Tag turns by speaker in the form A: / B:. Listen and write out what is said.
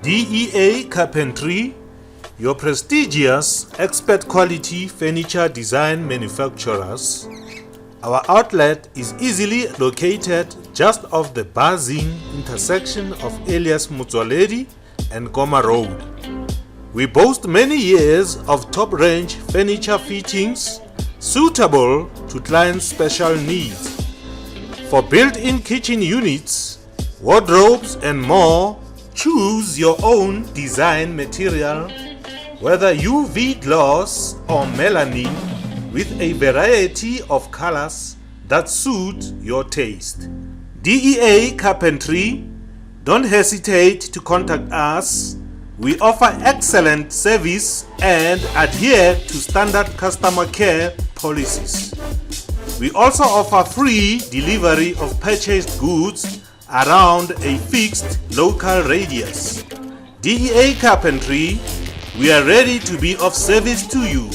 A: DEA Carpentry, your prestigious expert quality furniture design manufacturers. Our outlet is easily located just off the buzzing intersection of Elias Mutsoaledi and Goma Road. We boast many years of top-range furniture fittings suitable to clients' special needs. For built-in kitchen units, wardrobes and more, choose your own design material, whether UV gloss or melanin, with a variety of colors that suit your taste. DEA Carpentry, don't hesitate to contact us. We offer excellent service and adhere to standard customer care policies. We also offer free delivery of purchased goods around a fixed local radius. DEA Carpentry, we are ready to be of service to you.